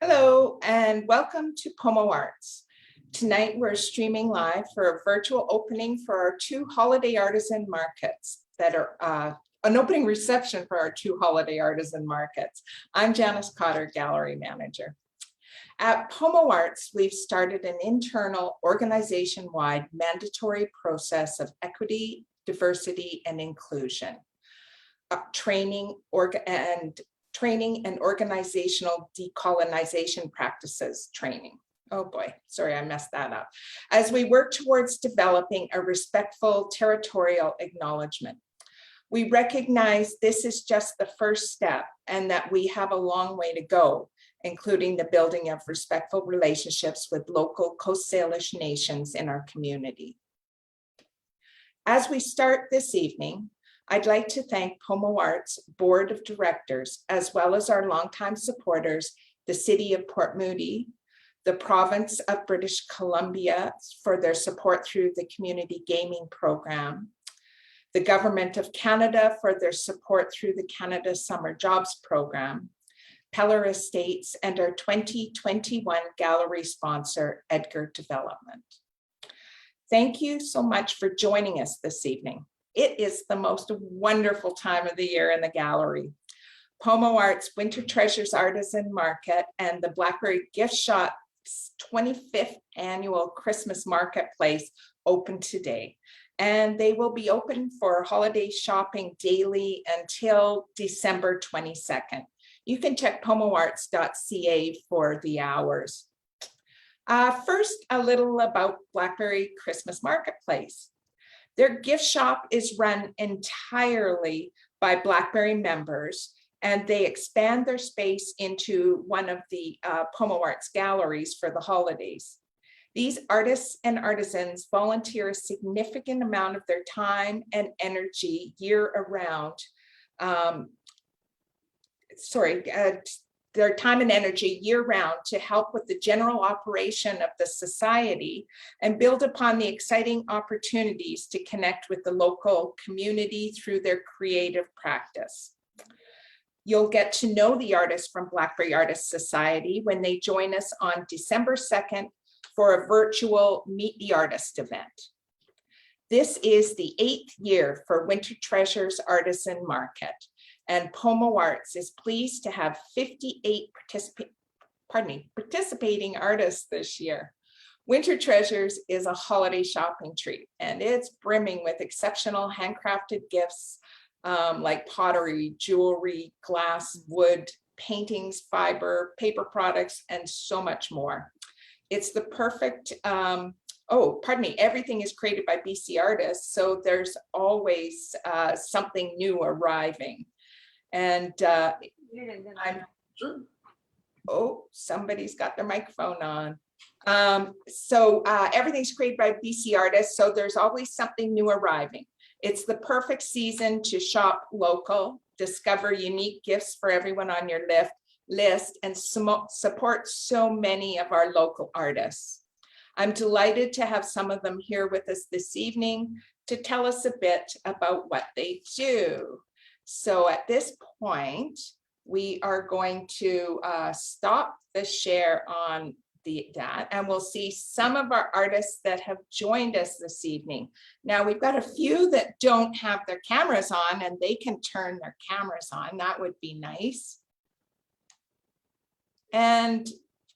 Hello and welcome to Pomo Arts. Tonight we're streaming live for a virtual opening for our two holiday artisan markets that are an opening reception for our two holiday artisan markets. I'm Janice Cotter, Gallery Manager. At Pomo Arts, we've started an internal organization-wide mandatory process of equity, diversity, and inclusion. Training and organizational decolonization practices training. Oh boy, sorry, I messed that up. As we work towards developing a respectful territorial acknowledgement. We recognize this is just the first step and that we have a long way to go, including the building of respectful relationships with local Coast Salish nations in our community. As we start this evening, I'd like to thank Pomo Arts Board of Directors, as well as our longtime supporters, the City of Port Moody, the Province of British Columbia for their support through the Community Gaming Program, the Government of Canada for their support through the Canada Summer Jobs Program, Peller Estates, and our 2021 gallery sponsor, Edgar Development. Thank you so much for joining us this evening. It is the most wonderful time of the year in the gallery. Pomo Arts Winter Treasures Artisan Market and the Blackberry Gift Shop's 25th annual Christmas Marketplace open today. And they will be open for holiday shopping daily until December 22nd. You can check pomoarts.ca for the hours. First, a little about Blackberry Christmas Marketplace. Their gift shop is run entirely by Blackberry members, and they expand their space into one of the Pomo Arts galleries for the holidays. These artists and artisans volunteer a significant amount of their time and energy year-round. Their time and energy year-round to help with the general operation of the society and build upon the exciting opportunities to connect with the local community through their creative practice. You'll get to know the artists from Blackberry Artists Society when they join us on December 2nd for a virtual Meet the Artist event. This is the 8th year for Winter Treasures Artisan Market. And Pomo Arts is pleased to have 58 participating artists this year. Winter Treasures is a holiday shopping treat, and it's brimming with exceptional handcrafted gifts like pottery, jewelry, glass, wood, paintings, fiber, paper products, and so much more. It's the perfect, everything is created by BC artists, so there's always something new arriving. And somebody's got their microphone on. Everything's created by BC artists, so there's always something new arriving. It's the perfect season to shop local, discover unique gifts for everyone on your list, and support so many of our local artists. I'm delighted to have some of them here with us this evening to tell us a bit about what they do. So at this point, we are going to stop the share on that, and we'll see some of our artists that have joined us this evening. Now, we've got a few that don't have their cameras on, and they can turn their cameras on. That would be nice. And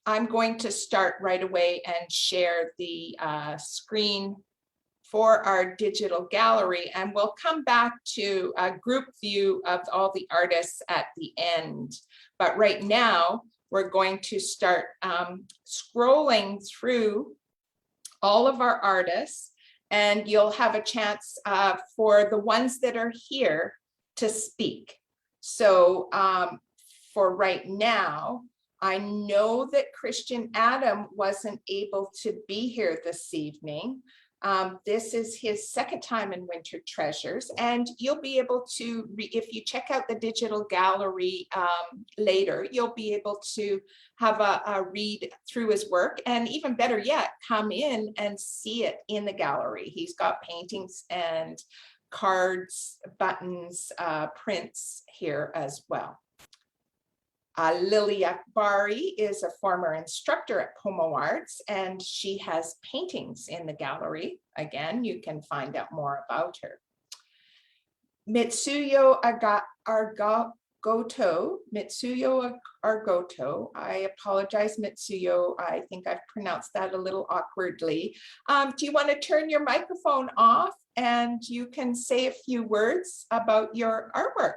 I'm going to start right away and share the screen for our digital gallery, and we'll come back to a group view of all the artists at the end. But right now, we're going to start scrolling through all of our artists, and you'll have a chance for the ones that are here to speak. So for right now, I know that Christian Adam wasn't able to be here this evening. This is his second time in Winter Treasures, and you'll be able to, if you check out the digital gallery later, you'll be able to have a read through his work, and even better yet, come in and see it in the gallery. He's got paintings and cards, buttons, prints here as well. Lily Akbari is a former instructor at Pomo Arts, and she has paintings in the gallery. Again, you can find out more about her. Mitsuyo Argoto, I apologize, Mitsuyo, I think I've pronounced that a little awkwardly. Do you want to turn your microphone off and you can say a few words about your artwork?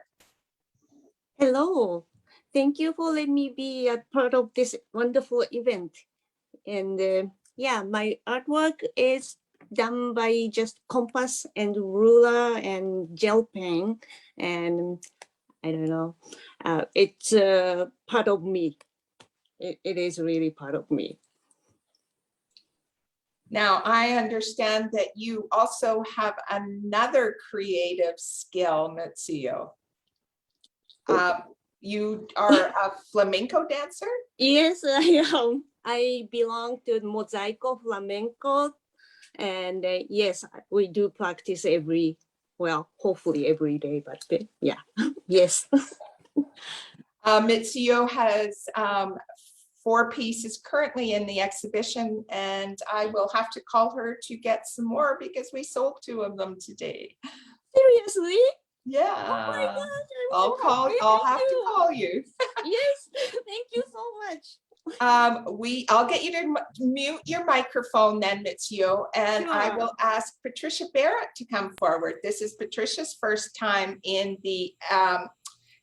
Hello, thank you for letting me be a part of this wonderful event. And yeah, my artwork is done by just compass and ruler and gel pen, and I don't know, it's part of me. It is really part of me. Now, I understand that you also have another creative skill, Mitsuyo. You are a flamenco dancer? Yes, I am. I belong to Mosaico Flamenco. And yes, we do practice hopefully every day, but yeah, yes. Mitsuyo has 4 pieces currently in the exhibition, and I will have to call her to get some more because we sold 2 of them today. Seriously? Yeah. Oh my gosh, I'll have to call you. Yes, thank you so much. I'll get you to mute your microphone then, Mitsuyo, and Sure. I will ask Patricia Barrett to come forward. This is Patricia's first time in the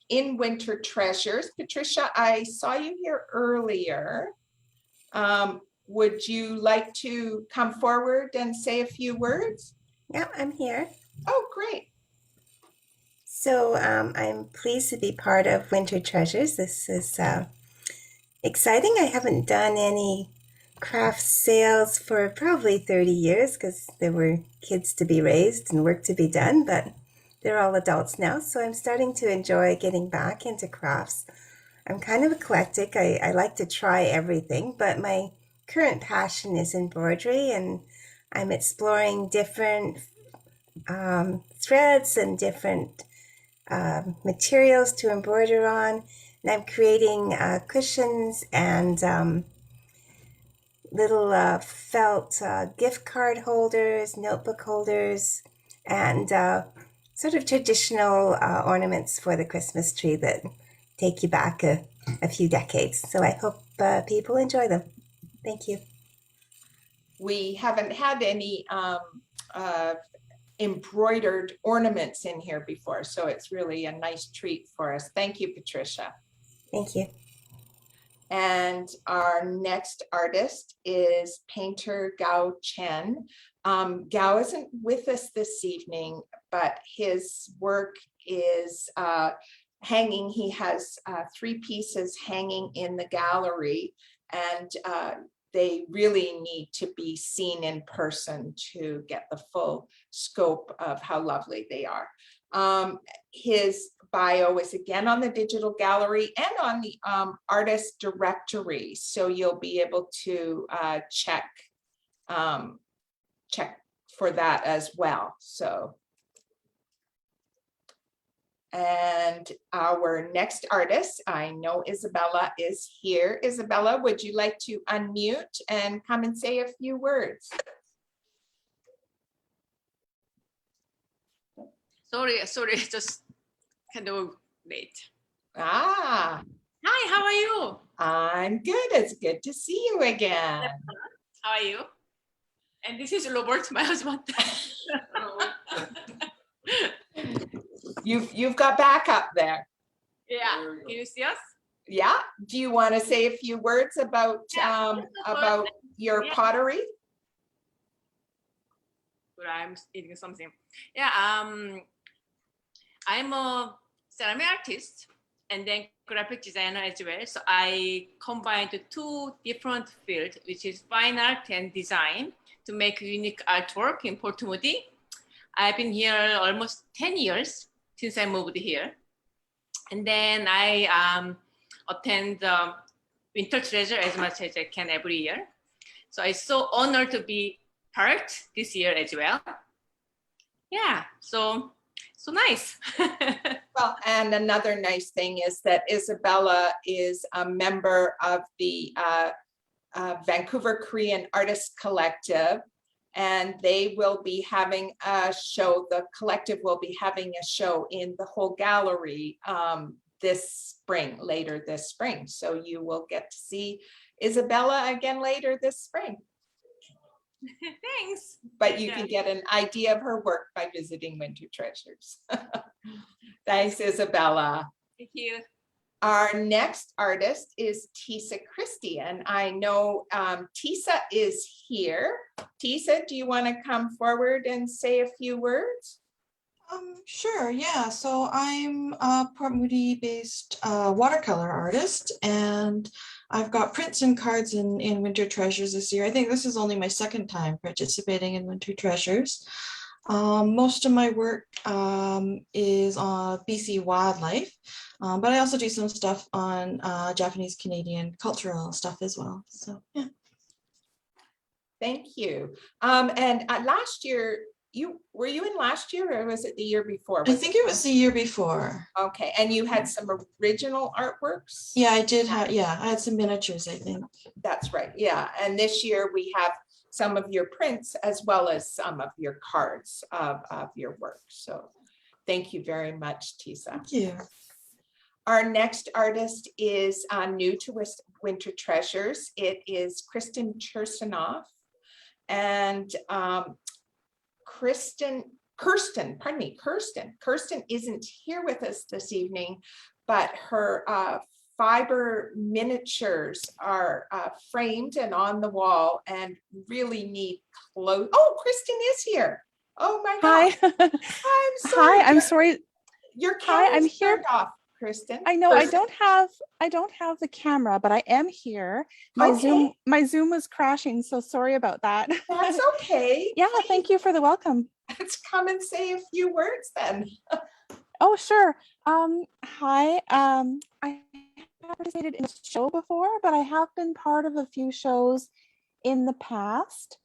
in Winter Treasures. Patricia, I saw you here earlier. Would you like to come forward and say a few words? Yeah, I'm here. Oh, great. So I'm pleased to be part of Winter Treasures. This is exciting. I haven't done any craft sales for probably 30 years because there were kids to be raised and work to be done, but they're all adults now. So I'm starting to enjoy getting back into crafts. I'm kind of eclectic. I like to try everything, but my current passion is embroidery, and I'm exploring different threads and different materials to embroider on. And I'm creating cushions and little felt gift card holders, notebook holders, and sort of traditional ornaments for the Christmas tree that take you back a few decades. So I hope people enjoy them. Thank you. We haven't had any embroidered ornaments in here before, so it's really a nice treat for us. Thank you, Patricia. Thank you. And our next artist is painter Gao Chen. Gao isn't with us this evening, but his work is hanging. He has 3 pieces hanging in the gallery, and they really need to be seen in person to get the full scope of how lovely they are. His bio is again on the digital gallery and on the artist directory, so you'll be able to check for that as well. So, and our next artist, I know Isabella is here. Isabella, would you like to unmute and come and say a few words? Sorry, just kind of late. Ah. Hi, how are you? I'm good. It's good to see you again. How are you? And this is Robert, my husband. You've got backup there. Yeah, can you see us? Yeah. Do you want to say a few words about your pottery? But I'm eating something. Yeah, I'm a ceramic artist and then graphic designer as well. So I combined the 2 different fields, which is fine art and design, to make unique artwork in Porto Moody. I've been here almost 10 years since I moved here. And then I attend Winter Treasure as much as I can every year. So I'm so honored to be part this year as well. Yeah, so so nice. Well, and another nice thing is that Isabella is a member of the Vancouver Korean Artists Collective, and they will be having a show. The collective will be having a show in the whole gallery this spring, later this spring. So you will get to see Isabella again later this spring. Thanks. But you can get an idea of her work by visiting Winter Treasures. Thanks, Isabella. Thank you. Our next artist is Tesa Christian, and I know Tesa is here. Tesa, do you want to come forward and say a few words? Sure, yeah. So I'm a Port Moody based watercolor artist, and I've got prints and cards in Winter Treasures this year. I think this is only my second time participating in Winter Treasures. Most of my work is on BC wildlife, but I also do some stuff on Japanese Canadian cultural stuff as well. So yeah. Thank you. And last year, were you in last year, or was it the year before? I think it was the year before. Okay, and you had some original artworks? Yeah, I did have, yeah, I had some miniatures, I think. That's right, yeah. And this year we have some of your prints as well as some of your cards of your work. So thank you very much, Tesa. Thank you. Our next artist is new to Winter Treasures. It is Kirsten Chersonoff. And Kirsten isn't here with us this evening, but her fiber miniatures are framed and on the wall and really need close. Oh, Kristen is here. Oh my God. Hi. I'm sorry. Hi, I'm sorry. Your Hi, I'm camera's here. turned off, Kristen. I know I don't have the camera, but I am here. Okay. My Zoom was crashing, so sorry about that. That's okay. Yeah, thank you for the welcome. Let's come and say a few words then. Oh, sure. Hi. I haven't participated in a show before, but I have been part of a few shows in the past.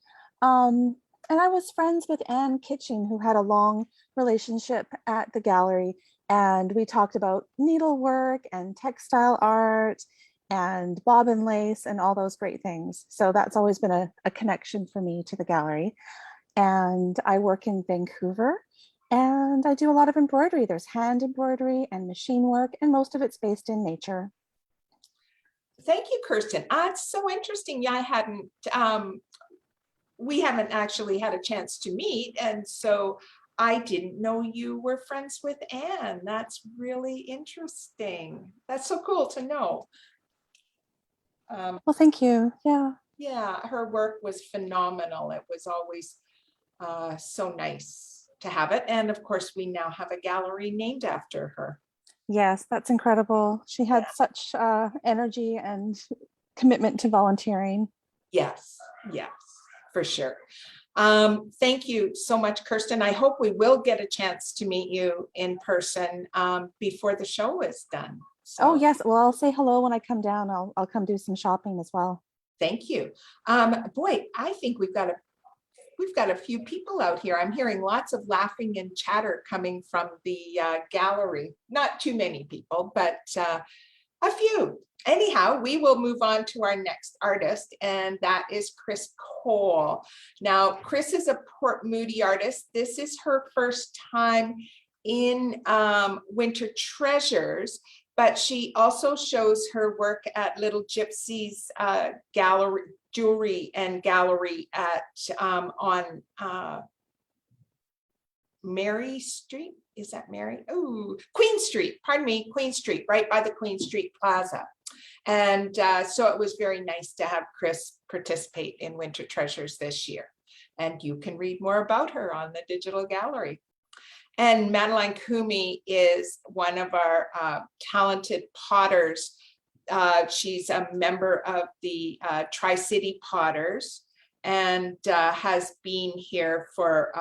And I was friends with Anne Kitchen, who had a long relationship at the gallery. And we talked about needlework and textile art and bobbin lace and all those great things. So that's always been a connection for me to the gallery. And I work in Vancouver, and I do a lot of embroidery. There's hand embroidery and machine work, and most of it's based in nature. Thank you, Kirsten. It's so interesting. Yeah, we haven't actually had a chance to meet, and so I didn't know you were friends with Anne. That's really interesting. That's so cool to know. Well, thank you. Yeah. Yeah, her work was phenomenal. It was always so nice to have it. And of course, we now have a gallery named after her. Yes, that's incredible. She had such energy and commitment to volunteering. Yes, for sure. Thank you so much, Kirsten. I hope we will get a chance to meet you in person before the show is done. So, oh, yes. Well, I'll say hello when I come down. I'll come do some shopping as well. Thank you. Boy, I think we've got a few people out here. I'm hearing lots of laughing and chatter coming from the gallery. Not too many people, but a few. Anyhow, we will move on to our next artist, and that is Chris Cole. Now, Chris is a Port Moody artist. This is her first time in Winter Treasures, but she also shows her work at Little Gypsy's gallery, jewelry and gallery at on Mary Street. Is that Mary? Oh, Queen Street, pardon me, Queen Street, right by the Queen Street Plaza. And so it was very nice to have Chris participate in Winter Treasures this year. And you can read more about her on the digital gallery. And Madeline Kumi is one of our talented potters. She's a member of the Tri-City Potters and has been here for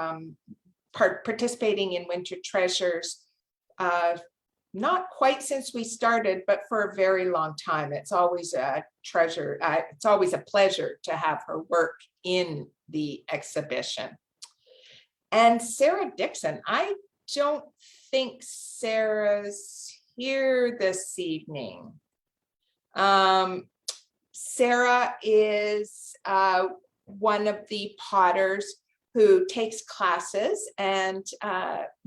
participating in Winter Treasures, not quite since we started, but for a very long time. It's always a treasure. It's always a pleasure to have her work in the exhibition. And Sarah Dixon, I don't think Sarah's here this evening. Sarah is one of the potters who takes classes and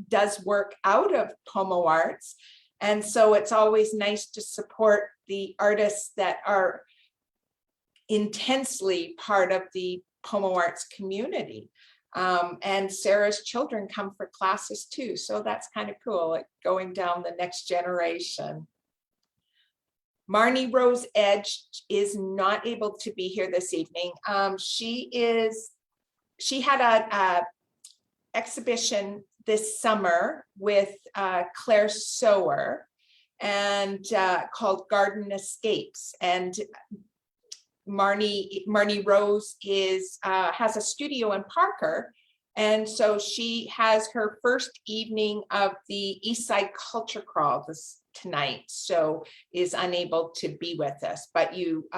does work out of Pomo Arts. And so it's always nice to support the artists that are intensely part of the Pomo Arts community. And Sarah's children come for classes too. So that's kind of cool, like going down the next generation. Marnie Rose Edge is not able to be here this evening. She had a exhibition this summer with Claire Sower and called Garden Escapes. And Marnie Rose has a studio in Parker. And so she has her first evening of the Eastside Culture Crawl tonight, so is unable to be with us, but you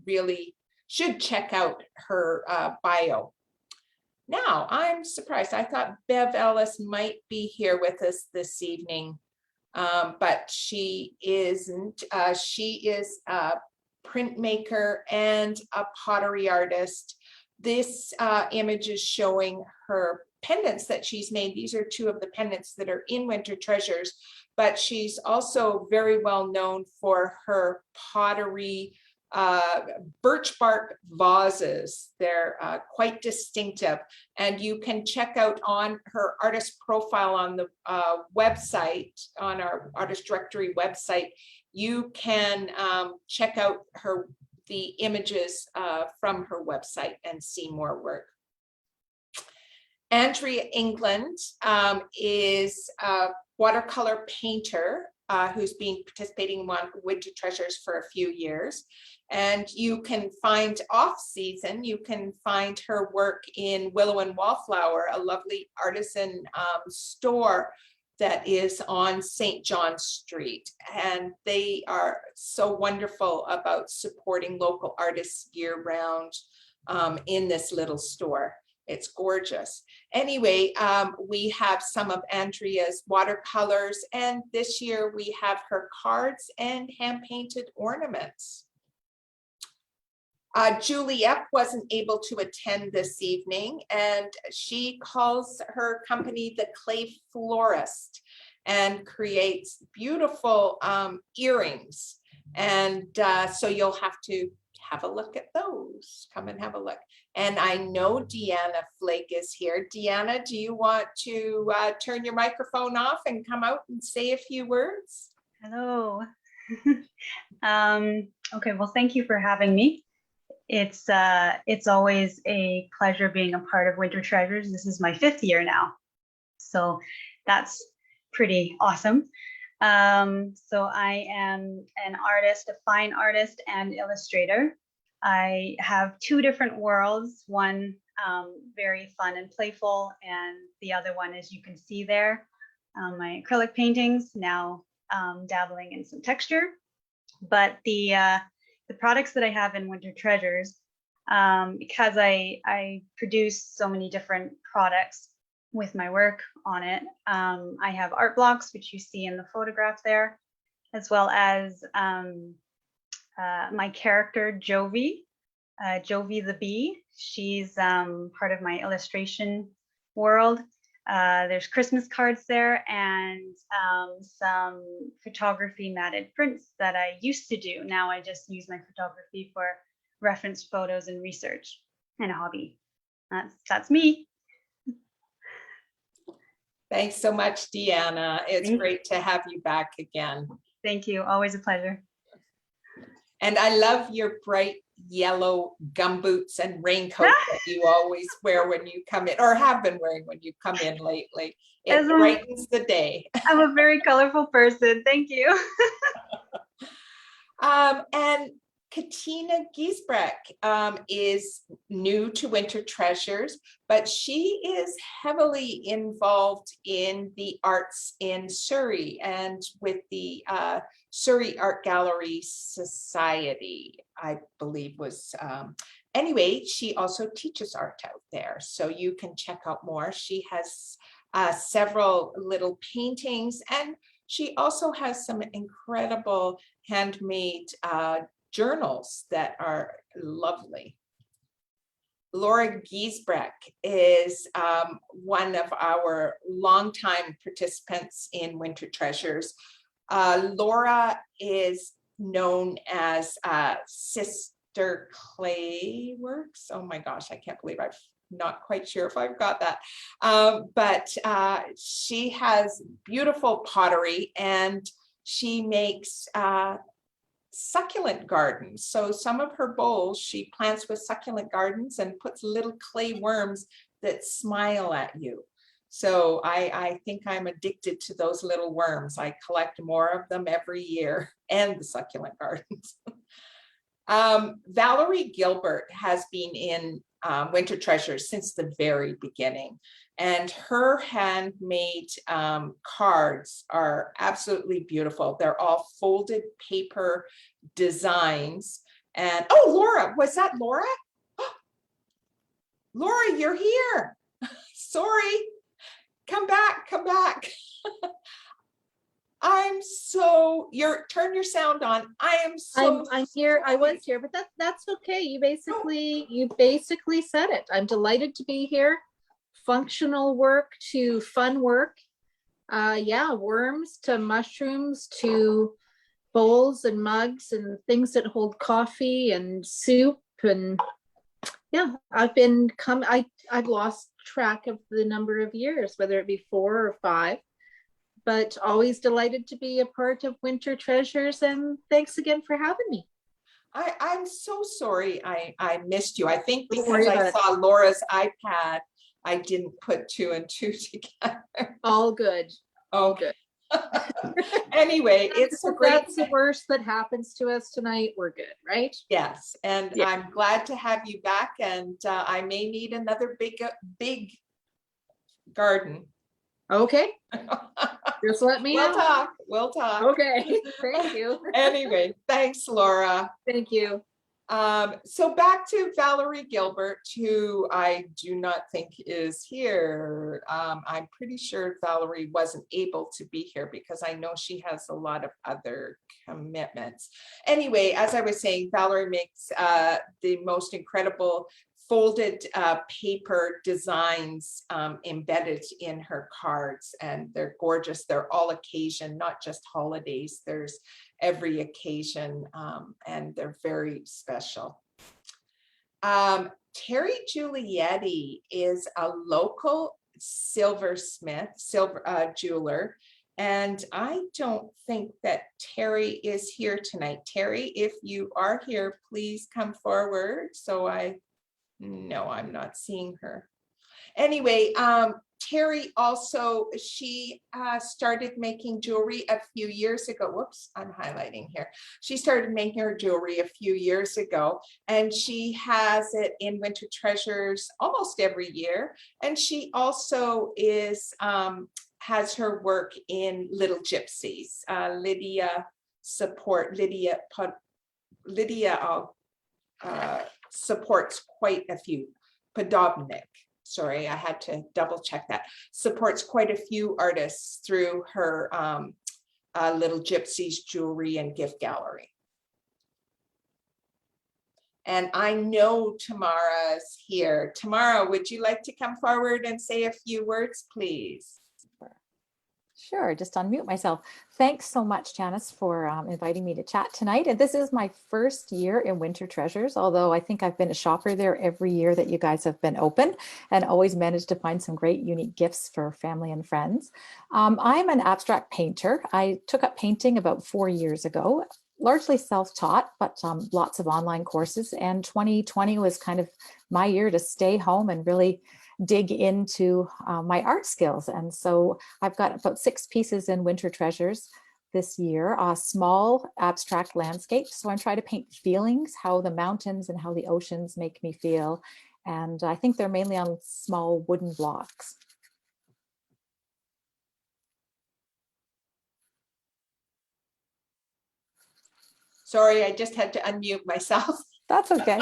really should check out her bio. Now, I'm surprised. I thought Bev Ellis might be here with us this evening, but she isn't. She is a printmaker and a pottery artist. This image is showing her pendants that she's made. These are two of the pendants that are in Winter Treasures, but she's also very well known for her pottery birch bark vases. They're quite distinctive, and you can check out on her artist profile on the website, on our artist directory website. You can check out the images from her website and see more work. Andrea England is a watercolor painter who's been participating in Winter Treasures for a few years. And you can find off-season, you can find her work in Willow and Wallflower, a lovely artisan store that is on St. John Street. And they are so wonderful about supporting local artists year-round in this little store. It's gorgeous. Anyway, we have some of Andrea's watercolors, and this year we have her cards and hand-painted ornaments. Juliet wasn't able to attend this evening, and she calls her company the Clay Florist and creates beautiful earrings. And so you'll have to have a look at those. Come and have a look. And I know Deanna Flake is here. Deanna, do you want to turn your microphone off and come out and say a few words? Hello. Okay, well, thank you for having me. It's always a pleasure being a part of Winter Treasures. This is my 5th year now, so that's pretty awesome. So I am an artist, a fine artist and illustrator. I have 2 different worlds, one very fun and playful, and the other one, as you can see there, my acrylic paintings, now dabbling in some texture. But the products that I have in Winter Treasures, because I produce so many different products with my work on it, I have art blocks, which you see in the photograph there, as well as my character Jovi, Jovi the bee. She's part of my illustration world. There's Christmas cards there and some photography matted prints that I used to do. Now I just use my photography for reference photos and research and a hobby. That's me. Thanks so much, Deanna. It's great to have you back again. Thank you. Always a pleasure. And I love your bright yellow gumboots and raincoat that you always wear when you come in, or have been wearing when you come in lately. It brightens the day. I'm a very colorful person. Thank you. And Katina Giesbrecht is new to Winter Treasures, but she is heavily involved in the arts in Surrey and with the Surrey Art Gallery Society, I believe was. Anyway, she also teaches art out there, so you can check out more. She has several little paintings, and she also has some incredible handmade journals that are lovely. Laura Giesbrecht is one of our longtime participants in Winter Treasures. Laura is known as Sister Clay Works. Oh my gosh, I can't believe I'm not quite sure if I've got that. But she has beautiful pottery, and she makes succulent gardens. So some of her bowls she plants with succulent gardens and puts little clay worms that smile at you. So I think I'm addicted to those little worms. I collect more of them every year, and the succulent gardens. Valerie Gilbert has been in Winter Treasures since the very beginning, and her handmade cards are absolutely beautiful. They're all folded paper designs. And oh, Laura, was that Laura? Laura, you're here. Sorry, come back, come back. I'm so, turn your sound on. I am so I'm here. I was here, but that's okay. You basically said it. I'm delighted to be here. Functional work to fun work. Yeah, worms to mushrooms to bowls and mugs and things that hold coffee and soup, and yeah, I've lost track of the number of years, whether it be 4 or 5. But always delighted to be a part of Winter Treasures, and thanks again for having me. I'm so sorry I missed you. I think because I saw Laura's iPad, I didn't put 2 and 2 together. All good. All good. Anyway, it's a great. That's the worst that happens to us tonight. We're good, right? Yes, and yeah. I'm glad to have you back, and I may need another big garden. Okay. Just let me know. We'll talk. Okay. Thank you. Anyway, thanks, Laura. Thank you. So back to Valerie Gilbert, who I do not think is here. I'm pretty sure Valerie wasn't able to be here because I know she has a lot of other commitments. Anyway, as I was saying, Valerie makes the most incredible folded paper designs embedded in her cards, and they're gorgeous. They're all occasion, not just holidays. There's every occasion, and they're very special. Terry Giulietti is a local silversmith, jeweler, and I don't think that Terry is here tonight. Terry, if you are here, please come forward. No, I'm not seeing her. Anyway, Terry also, she started making jewelry a few years ago. Whoops, I'm highlighting here. She started making her jewelry a few years ago, and she has it in Winter Treasures almost every year. And she also is has her work in Little Gypsies. Lydia supports quite a few. Podobnik, sorry, I had to double check that. Supports quite a few artists through her Little Gypsies jewelry and gift gallery. And I know Tamara's here. Tamara, would you like to come forward and say a few words, please? Sure, just unmute myself. Thanks so much, Janice, for inviting me to chat tonight. And this is my first year in Winter Treasures, although I think I've been a shopper there every year that you guys have been open, and always managed to find some great unique gifts for family and friends. I'm an abstract painter. I took up painting about 4 years ago, largely self-taught, but lots of online courses. And 2020 was kind of my year to stay home and really dig into my art skills. And so I've got about 6 pieces in Winter Treasures this year, small abstract landscapes. So I'm trying to paint feelings, how the mountains and how the oceans make me feel. And I think they're mainly on small wooden blocks. Sorry, I just had to unmute myself. That's okay.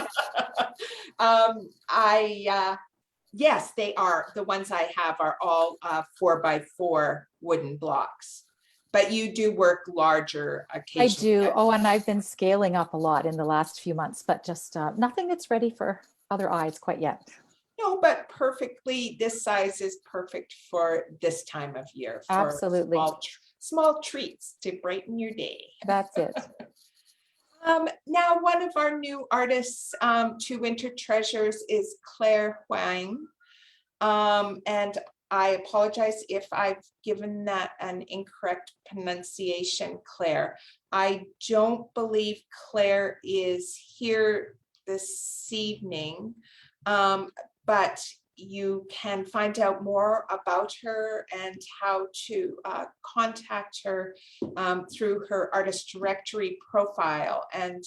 Yes, they are. The ones I have are all 4x4 wooden blocks. But you do work larger I occasionally. do. Oh, and I've been scaling up a lot in the last few months, but just nothing that's ready for other eyes quite yet. No, but perfectly, this size is perfect for this time of year. For Absolutely. small treats to brighten your day. That's it. Now, one of our new artists to Winter Treasures is Claire Huang. And I apologize if I've given that an incorrect pronunciation, Claire. I don't believe Claire is here this evening, but you can find out more about her and how to contact her through her artist directory profile and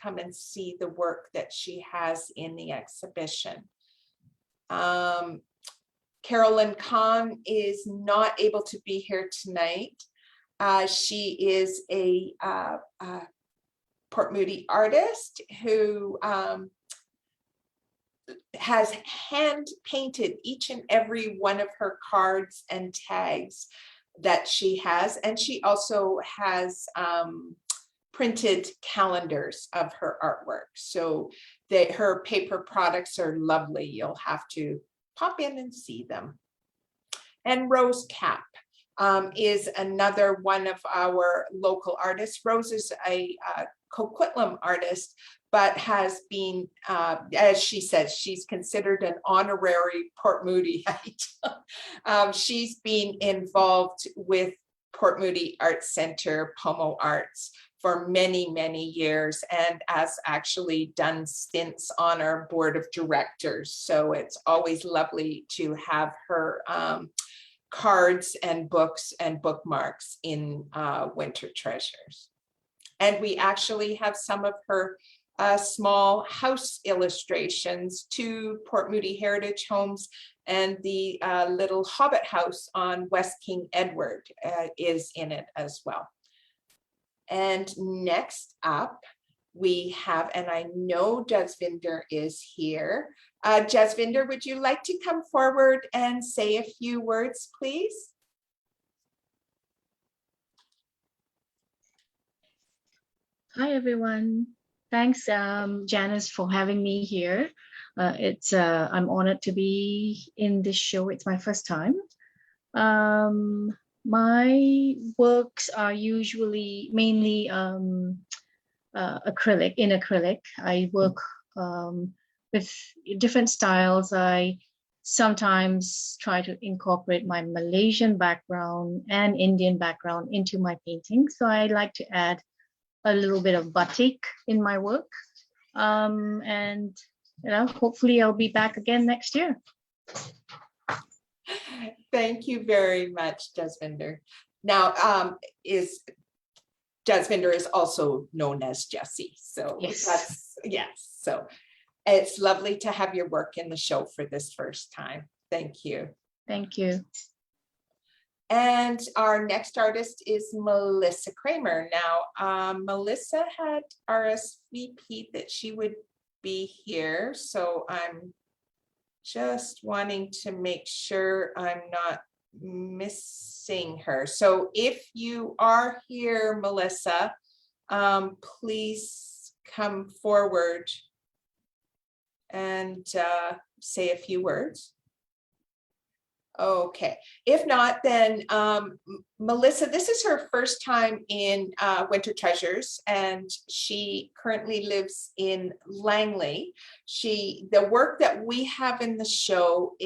come and see the work that she has in the exhibition. Carolyn Khan is not able to be here tonight. She is a Port Moody artist who has hand painted each and every one of her cards and tags that she has. And she also has printed calendars of her artwork. So her paper products are lovely. You'll have to pop in and see them. And Rose Cap is another one of our local artists. Rose is a Coquitlam artist, but has been, as she says, she's considered an honorary Port Moodieite. She's been involved with Port Moody Arts Center, Pomo Arts, for many, many years, and has actually done stints on our board of directors. So it's always lovely to have her cards and books and bookmarks in Winter Treasures. And we actually have some of her small house illustrations to Port Moody Heritage Homes, and the little Hobbit house on West King Edward is in it as well. And next up, we have, and I know Jasvinder is here. Jasvinder, would you like to come forward and say a few words, please? Hi, everyone. Thanks, Janice, for having me here. I'm honored to be in this show. It's my first time. My works are usually mainly acrylic, in acrylic. I work with different styles. I sometimes try to incorporate my Malaysian background and Indian background into my painting. So I like to add a little bit of batik in my work. And hopefully I'll be back again next year. Thank you very much, Jasvinder. Now, Jasvinder is also known as Jessie. So yes. So it's lovely to have your work in the show for this first time. Thank you. Thank you. And our next artist is Melissa Kramer. Now, Melissa had RSVP'd that she would be here, so I'm just wanting to make sure I'm not missing her. So if you are here, Melissa, please come forward and say a few words. Okay, if not, then Melissa, this is her first time in Winter Treasures, and she currently lives in Langley. The work that we have in the show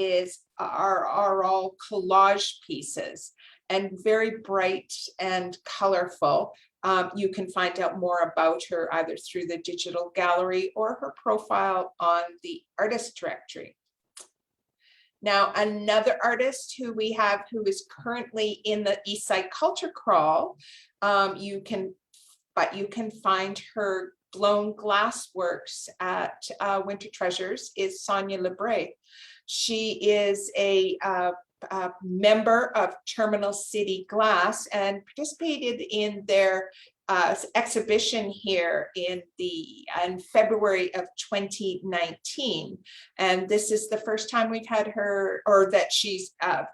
are all collage pieces and very bright and colorful. You can find out more about her either through the digital gallery or her profile on the artist directory. Now, another artist who we have who is currently in the Eastside Culture Crawl, you can find her blown glass works at Winter Treasures, is Sonja Labret. She is a member of Terminal City Glass and participated in their exhibition here in February of 2019. And this is the first time we've had her, or that she's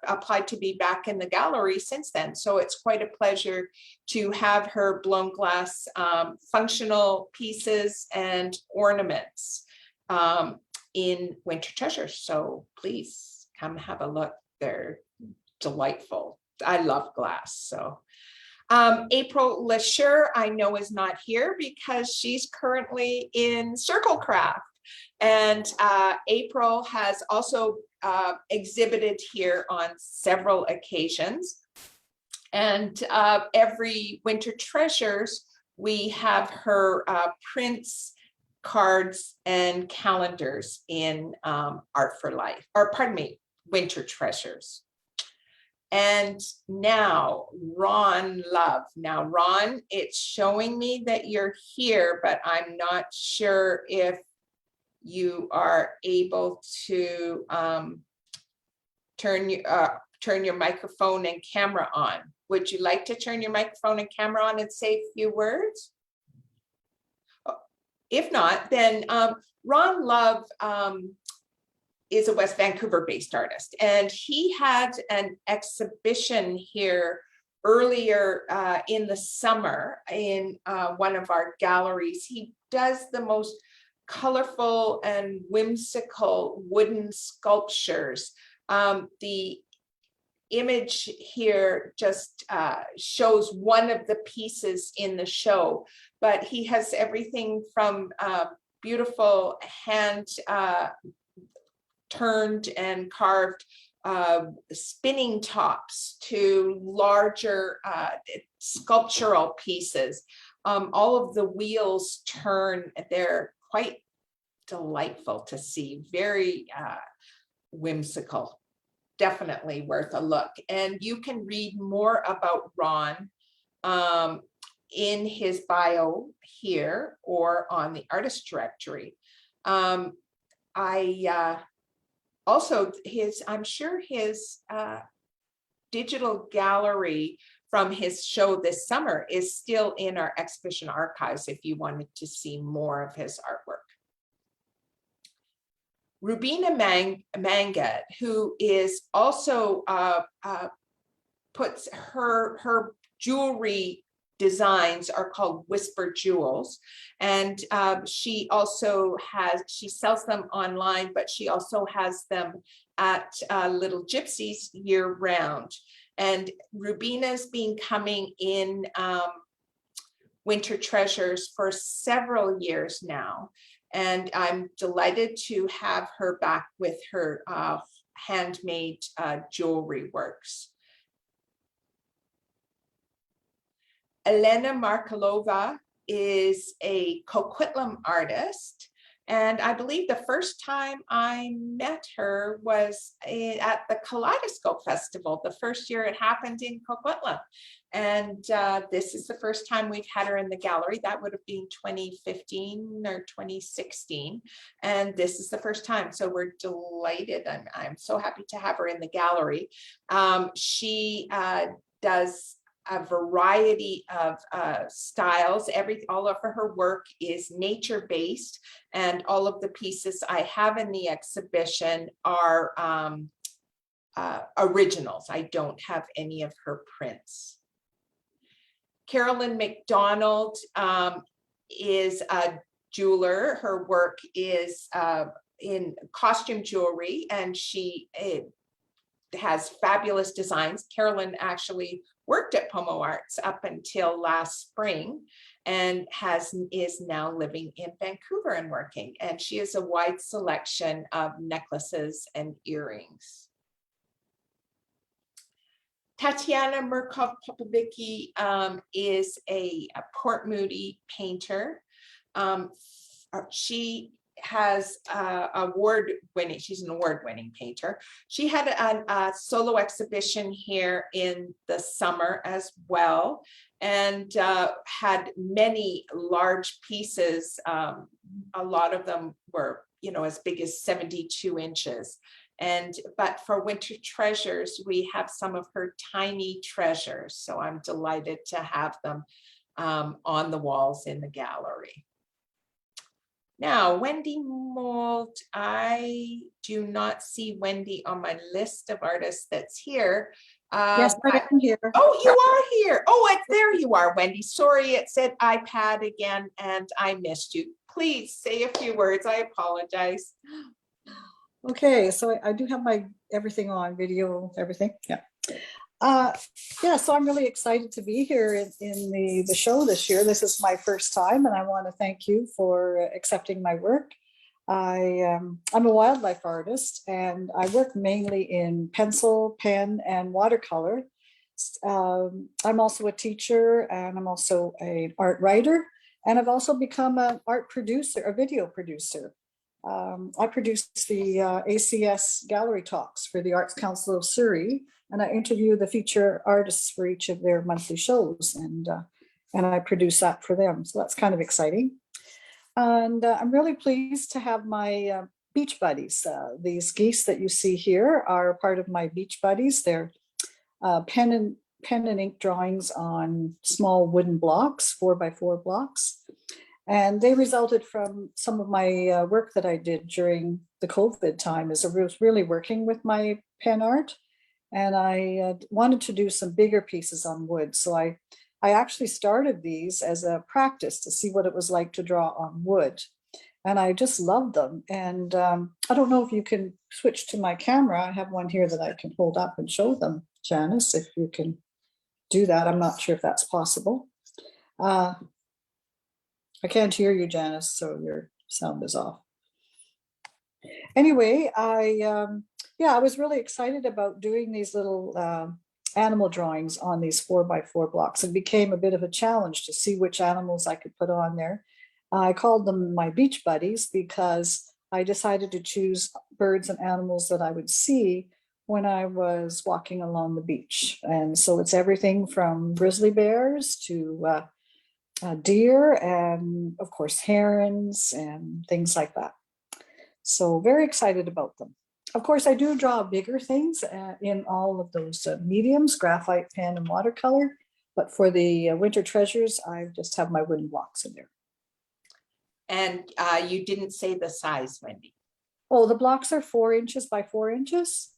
applied to be back in the gallery since then. So it's quite a pleasure to have her blown glass functional pieces and ornaments in Winter Treasures. So please come have a look. They're delightful. I love glass. So April Lesher, I know, is not here because she's currently in Circle Craft. And April has also exhibited here on several occasions. And every Winter Treasures, we have her prints, cards, and calendars in Art for Life, or pardon me, Winter Treasures. And now, Ron Love. Now, Ron, it's showing me that you're here, but I'm not sure if you are able to turn your microphone and camera on. Would you like to turn your microphone and camera on and say a few words? If not, then Ron Love is a West Vancouver-based artist, and he had an exhibition here earlier in the summer in one of our galleries. He does the most colorful and whimsical wooden sculptures. The image here just shows one of the pieces in the show, but he has everything from beautiful hand turned and carved spinning tops to larger sculptural pieces. All of the wheels turn. They're quite delightful to see, very whimsical. Definitely worth a look. And you can read more about Ron in his bio here or on the artist directory. Also, I'm sure his digital gallery from his show this summer is still in our exhibition archives if you wanted to see more of his artwork. Rubina Mangad, who is also puts her jewelry designs are called Whisper Jewels, and she sells them online, but she also has them at Little Gypsies year round. And Rubina's been coming in Winter Treasures for several years now, and I'm delighted to have her back with her handmade jewelry works. Elena Marcolova is a Coquitlam artist, and I believe the first time I met her was at the Kaleidoscope Festival, the first year it happened in Coquitlam. And this is the first time we've had her in the gallery. That would have been 2015 or 2016. And this is the first time. So we're delighted. I'm so happy to have her in the gallery. She does a variety of styles. All of her work is nature-based, and all of the pieces I have in the exhibition are originals. I don't have any of her prints. Carolyn Mcdonald is a jeweler. Her work is in costume jewelry, and she has fabulous designs. Carolyn actually worked at Pomo Arts up until last spring and is now living in Vancouver and working. And she has a wide selection of necklaces and earrings. Tatiana Murkoff Popovicki is a Port Moody painter. She has she's an award-winning painter. She had a solo exhibition here in the summer as well, and had many large pieces. A lot of them were, as big as 72 inches. But for Winter Treasures, we have some of her tiny treasures. So I'm delighted to have them on the walls in the gallery. Now, Wendy Mould, I do not see Wendy on my list of artists that's here. Yes, I am here. Oh, you are here. Oh, there you are, Wendy. Sorry, it said iPad again and I missed you. Please say a few words. I apologize. Okay, so I do have my everything on video, everything. Yeah. Yeah, so I'm really excited to be here in the show this year. This is my first time, and I want to thank you for accepting my work. I'm a wildlife artist, and I work mainly in pencil, pen, and watercolor. I'm also a teacher, and I'm also an art writer, and I've also become an art producer, a video producer. I produce the ACS gallery talks for the Arts Council of Surrey, and I interview the feature artists for each of their monthly shows, and I produce that for them. So that's kind of exciting. And I'm really pleased to have my beach buddies. These geese that you see here are part of my beach buddies. They're pen and ink drawings on small wooden blocks, 4x4 blocks. And they resulted from some of my work that I did during the COVID time, as I was really working with my pen art. And I wanted to do some bigger pieces on wood. So I actually started these as a practice to see what it was like to draw on wood. And I just loved them. And I don't know if you can switch to my camera. I have one here that I can hold up and show them, Janice, if you can do that. I'm not sure if that's possible. I can't hear you, Janice, so your sound is off. Anyway, I was really excited about doing these little animal drawings on these 4x4 blocks. It became a bit of a challenge to see which animals I could put on there. I called them my beach buddies because I decided to choose birds and animals that I would see when I was walking along the beach. And so it's everything from grizzly bears to deer and of course herons and things like that. So very excited about them. Of course, I do draw bigger things in all of those mediums, graphite, pen, and watercolor. But for the Winter Treasures, I just have my wooden blocks in there. And you didn't say the size, Wendy. Oh, the blocks are 4 inches by 4 inches.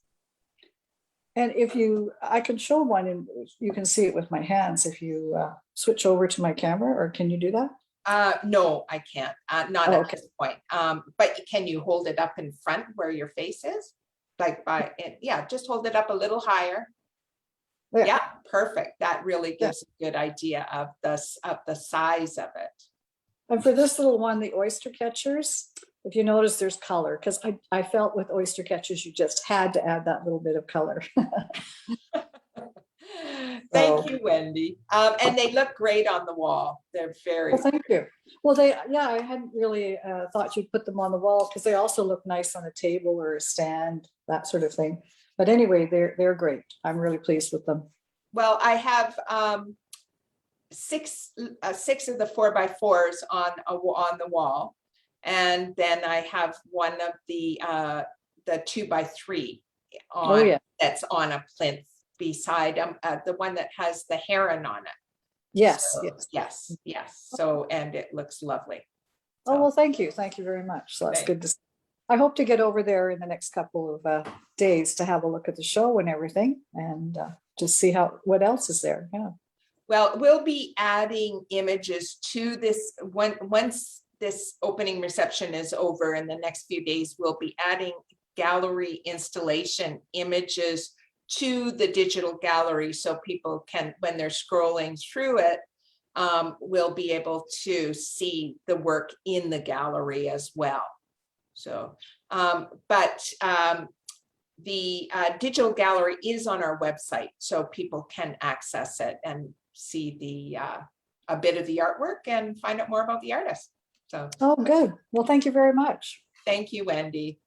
And I can show one and you can see it with my hands if you switch over to my camera, or can you do that? No, I can't, not at this point. But can you hold it up in front where your face is? Like yeah, just hold it up a little higher. There. Yeah, perfect. That really gives a good idea of the size of it. And for this little one, the oyster catchers, if you notice, there's color, because I felt with oyster catchers, you just had to add that little bit of color. Thank you, Wendy. And they look great on the wall. They're very. Well, thank you. Well, I hadn't really thought you'd put them on the wall because they also look nice on a table or a stand, that sort of thing. But anyway, they're great. I'm really pleased with them. Well, I have six of the 4x4s on the wall, and then I have one of the 2x3 on that's on a plinth beside the one that has the heron on it. Yes, so, yes. So, and it looks lovely. So, oh, well, thank you very much. So that's good to see. I hope to get over there in the next couple of days to have a look at the show and everything, and just see what else is there. Yeah. Well, we'll be adding images to this once this opening reception is over. In the next few days, we'll be adding gallery installation images to the digital gallery, so people can, when they're scrolling through it, will be able to see the work in the gallery as well. So, the digital gallery is on our website, so people can access it and see a bit of the artwork and find out more about the artist. So, oh, good. Well, thank you very much. Thank you, Wendy.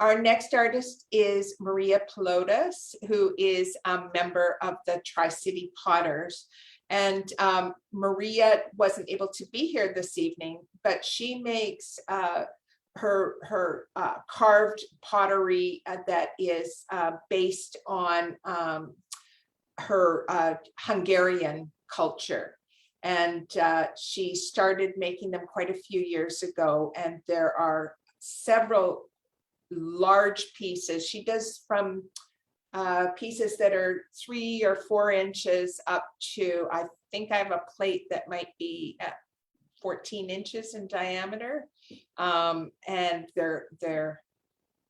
Our next artist is Maria Plotus, who is a member of the Tri-City Potters. And Maria wasn't able to be here this evening, but she makes her carved pottery that is based on her Hungarian culture. And she started making them quite a few years ago. And there are several large pieces. She does from pieces that are 3 or 4 inches up to, I think I have a plate that might be at 14 inches in diameter. And they're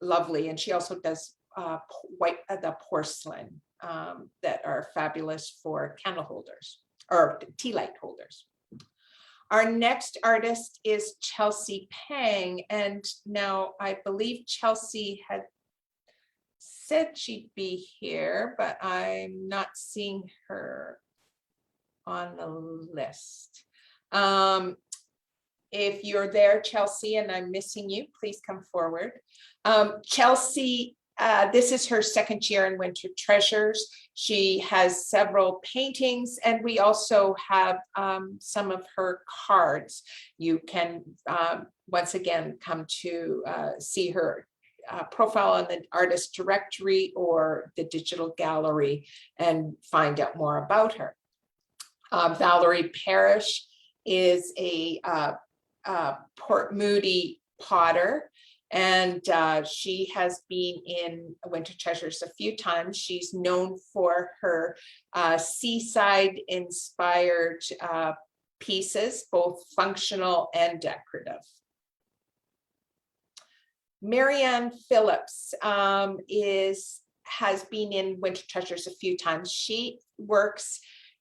lovely. And she also does the porcelain that are fabulous for candle holders or tea light holders. Our next artist is Chelsea Pang. And now I believe Chelsea had said she'd be here, but I'm not seeing her on the list. If you're there, Chelsea, and I'm missing you, please come forward. Chelsea, this is her second year in Winter Treasures. She has several paintings, and we also have some of her cards. You can, once again, come to see her profile on the artist directory or the digital gallery and find out more about her. Valerie Parrish is a Port Moody potter, and she has been in Winter Treasures a few times. She's known for her seaside inspired pieces, both functional and decorative. Marianne Phillips has been in Winter Treasures a few times. She works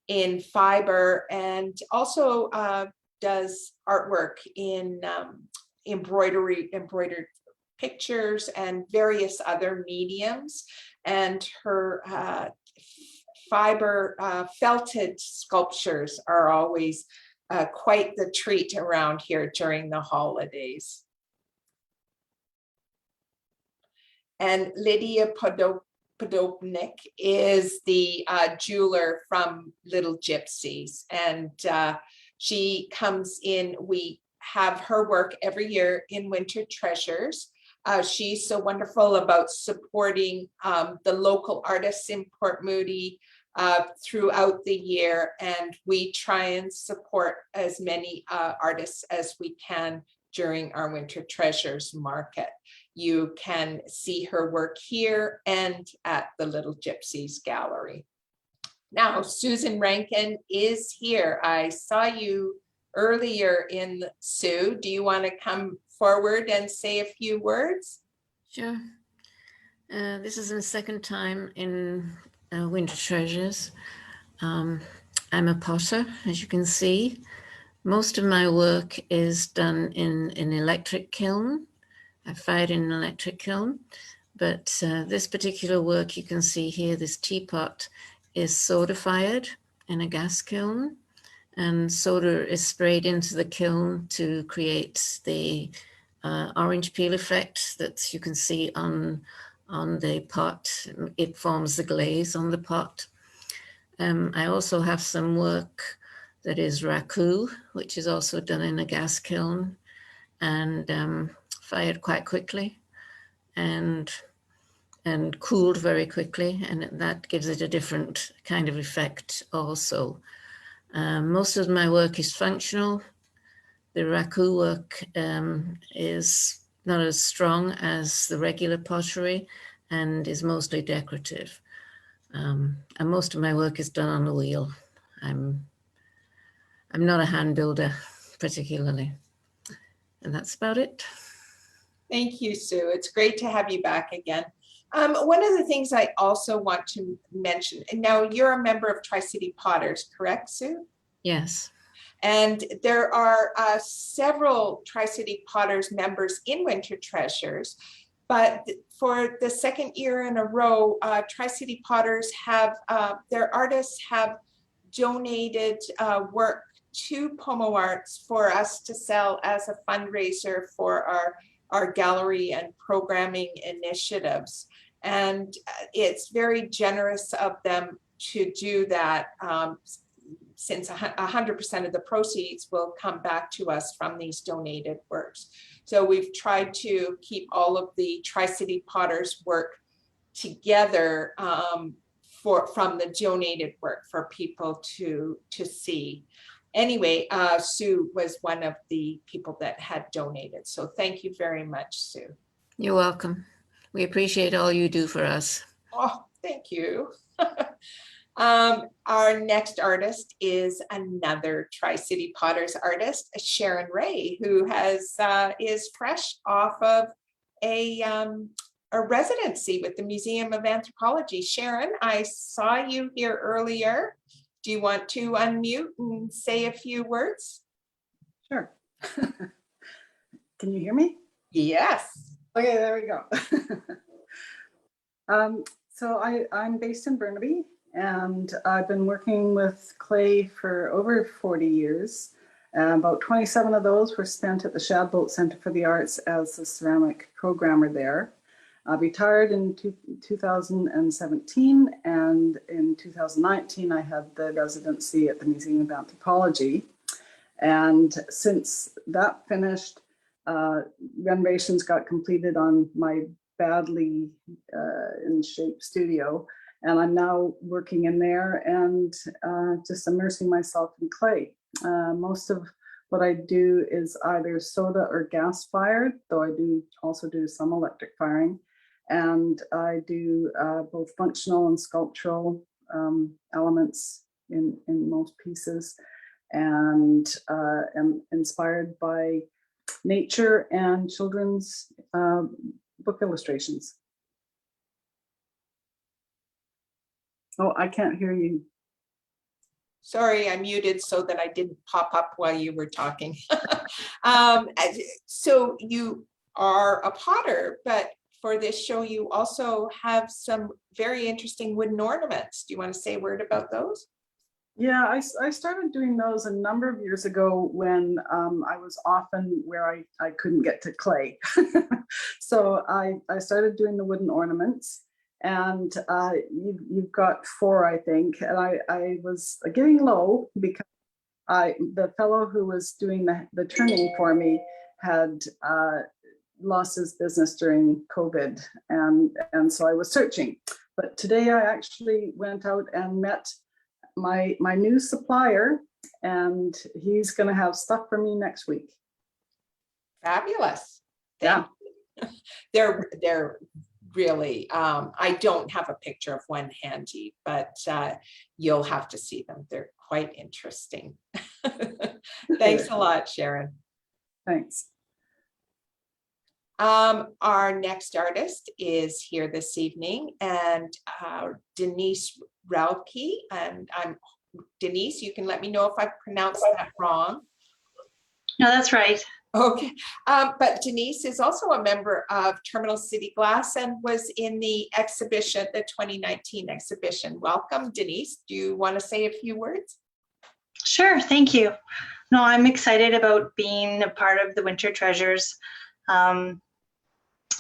in fiber and also does artwork in embroidered pictures and various other mediums. And her fiber felted sculptures are always quite the treat around here during the holidays. And Lydia Podesk is the jeweler from Little Gypsies, and she comes in. We have her work every year in Winter Treasures. She's so wonderful about supporting the local artists in Port Moody throughout the year, and we try and support as many artists as we can during our Winter Treasures market. You can see her work here and at the Little Gypsies Gallery. Now, Susan Rankin is here. I saw you earlier in Sue. Do you want to come forward and say a few words? Sure. This is the second time in Winter Treasures. I'm a potter, as you can see. Most of my work is done in an electric kiln. I fired in an electric kiln, but this particular work you can see here, this teapot, is soda fired in a gas kiln, and soda is sprayed into the kiln to create the orange peel effect that you can see on the pot. It forms the glaze on the pot. I also have some work that is raku, which is also done in a gas kiln and fired quite quickly and cooled very quickly, and that gives it a different kind of effect also. Most of my work is functional. The raku work is not as strong as the regular pottery and is mostly decorative. And most of my work is done on the wheel. I'm not a hand builder particularly. And that's about it. Thank you, Sue. It's great to have you back again. One of the things I also want to mention, and now you're a member of Tri-City Potters, correct, Sue? Yes. And there are several Tri-City Potters members in Winter Treasures, but for the second year in a row, Tri-City Potters have, their artists have donated work to Pomo Arts for us to sell as a fundraiser for our gallery and programming initiatives. And it's very generous of them to do that. since 100% of the proceeds will come back to us from these donated works. So we've tried to keep all of the Tri-City Potters work together from the donated work for people to see. Anyway, Sue was one of the people that had donated. So thank you very much, Sue. You're welcome. We appreciate all you do for us. Oh, thank you. Our next artist is another Tri-City Potters artist, Sharon Ray, who is fresh off of a residency with the Museum of Anthropology. Sharon, I saw you here earlier. Do you want to unmute and say a few words? Sure. Can you hear me? Yes. Okay, there we go. So I'm based in Burnaby, and I've been working with clay for over 40 years. About 27 of those were spent at the Shadbolt Center for the Arts as a ceramic programmer there. I retired in 2017, and in 2019 I had the residency at the Museum of Anthropology. And since that finished, renovations got completed on my badly in shape studio, and I'm now working in there and just immersing myself in clay. Most of what I do is either soda or gas fired, though I do also do some electric firing. And I do both functional and sculptural elements in most pieces, and am inspired by nature and children's book illustrations. Oh, I can't hear you. Sorry, I muted so that I didn't pop up while you were talking. So you are a potter, but for this show, you also have some very interesting wooden ornaments. Do you want to say a word about those? Yeah, I started doing those a number of years ago when I was often where I couldn't get to clay. So I started doing the wooden ornaments, and you've got 4, I think. And I was getting low because the fellow who was doing the turning for me had lost his business during COVID, and so I was searching. But today I actually went out and met my new supplier, and he's going to have stuff for me next week. Fabulous. Yeah. They're really, I don't have a picture of one handy, but you'll have to see them. They're quite interesting. Thanks a lot, Sharon. Thanks. Our next artist is here this evening, and Denise Ralphke, and Denise, you can let me know if I pronounced that wrong. No, that's right. Okay, but Denise is also a member of Terminal City Glass and was in the exhibition, the 2019 exhibition. Welcome, Denise. Do you want to say a few words? Sure, thank you. No, I'm excited about being a part of the Winter Treasures.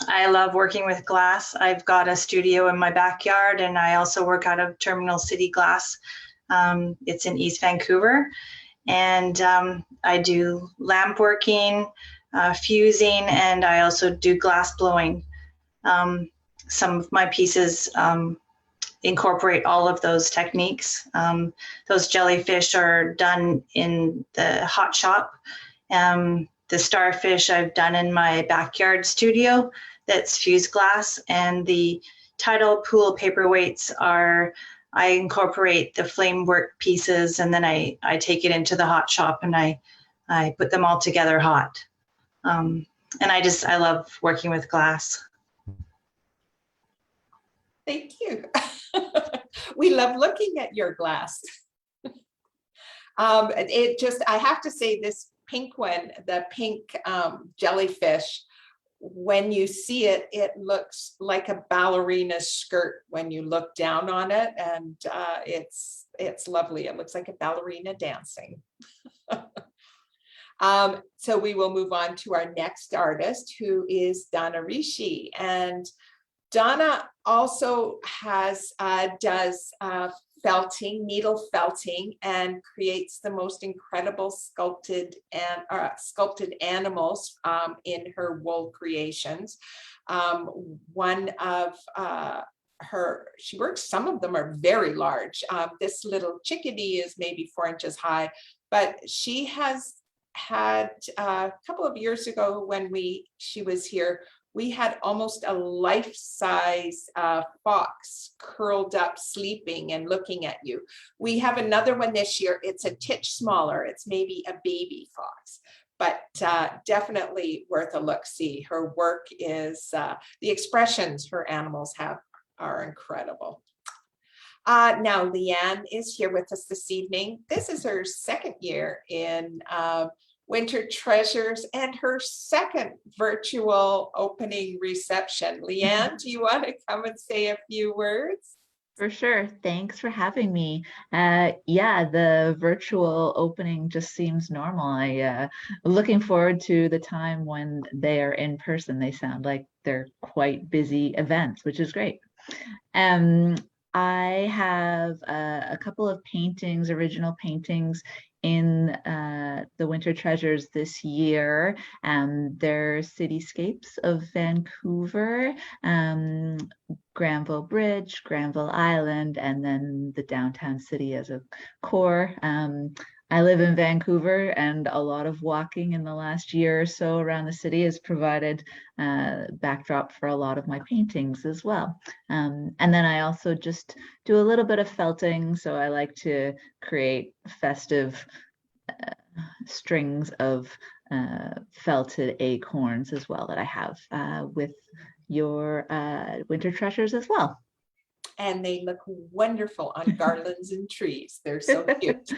I love working with glass. I've got a studio in my backyard, and I also work out of Terminal City Glass. It's in East Vancouver, and I do lamp working, fusing, and I also do glass blowing. Some of my pieces incorporate all of those techniques. Those jellyfish are done in the hot shop. The starfish I've done in my backyard studio that's fused glass, and the tidal pool paperweights are, I incorporate the flame work pieces, and then I take it into the hot shop and I put them all together hot. And I love working with glass. Thank you. We love looking at your glass. I have to say, this pink one, the pink jellyfish, when you see it, it looks like a ballerina skirt when you look down on it, and it's lovely. It looks like a ballerina dancing. So we will move on to our next artist, who is Donna Rishi, and Donna also does felting, needle felting, and creates the most incredible sculpted animals in her wool creations. One of she works, some of them are very large. This little chickadee is maybe 4 inches high, but she has had a couple of years ago when she was here, we had almost a life-size fox curled up, sleeping and looking at you. We have another one this year. It's a titch smaller. It's maybe a baby fox, but definitely worth a look-see. Her work is, the expressions her animals have are incredible. Now Leanne is here with us this evening. This is her second year in Winter Treasures and her second virtual opening reception. Leanne, do you want to come and say a few words? For sure. Thanks for having me. Yeah, the virtual opening just seems normal. I'm looking forward to the time when they are in person. They sound like they're quite busy events, which is great. I have a couple of paintings, original paintings in the Winter Treasures this year. They're cityscapes of Vancouver, Granville Bridge, Granville Island, and then the downtown city as a core. I live in Vancouver, and a lot of walking in the last year or so around the city has provided backdrop for a lot of my paintings as well. And then I also just do a little bit of felting, so I like to create festive strings of felted acorns as well that I have with your Winter Treasures as well. And they look wonderful on garlands and trees. They're so cute.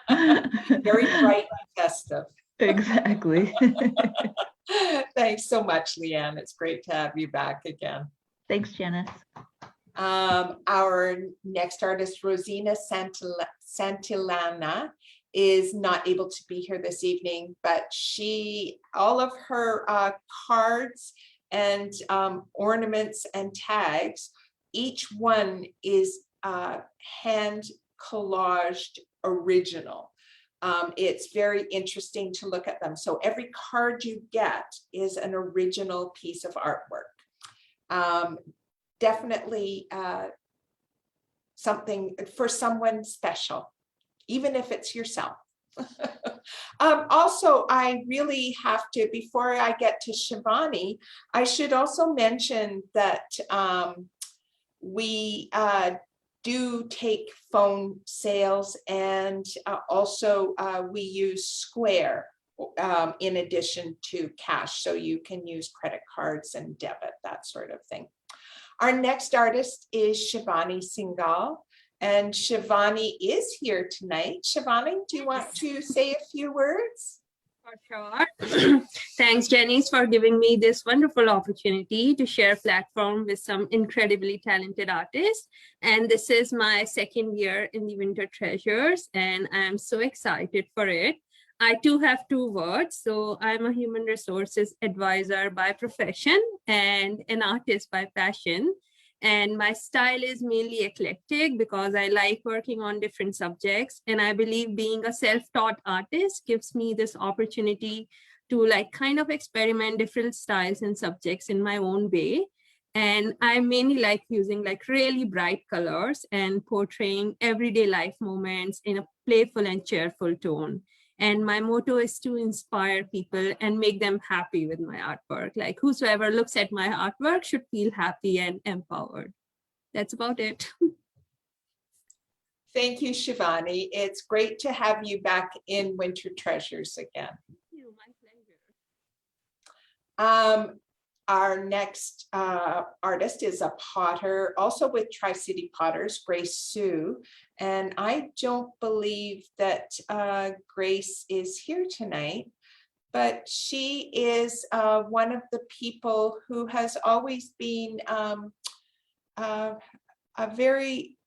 Very bright and festive. Exactly. Thanks so much, Leanne. It's great to have you back again. Thanks, Janice. Our next artist, Rosina Santillana, is not able to be here this evening, but all of her cards and ornaments and tags, each one is hand collaged original. It's very interesting to look at them. So every card you get is an original piece of artwork. Definitely something for someone special, even if it's yourself. Also, I really have to, before I get to Sheilani, I should also mention that we do take phone sales, and also we use Square in addition to cash, so you can use credit cards and debit, that sort of thing. Our next artist is Sheilani Singal, and Sheilani is here tonight. Sheilani, do you want to say a few words? For sure. Thanks, Janice, for giving me this wonderful opportunity to share a platform with some incredibly talented artists. And this is my second year in the Winter Treasures, and I'm so excited for it. I too have 2 words. So I'm a human resources advisor by profession and an artist by passion. And my style is mainly eclectic because I like working on different subjects. And I believe being a self-taught artist gives me this opportunity to kind of experiment different styles and subjects in my own way. And I mainly like using really bright colors and portraying everyday life moments in a playful and cheerful tone. And my motto is to inspire people and make them happy with my artwork. Whosoever looks at my artwork should feel happy and empowered. That's about it. Thank you, Sheilani. It's great to have you back in Winter Treasures again. Thank you, my pleasure. Our next artist is a potter, also with Tri-City Potters, Grace Sue. And I don't believe that Grace is here tonight, but she is one of the people who has always been a very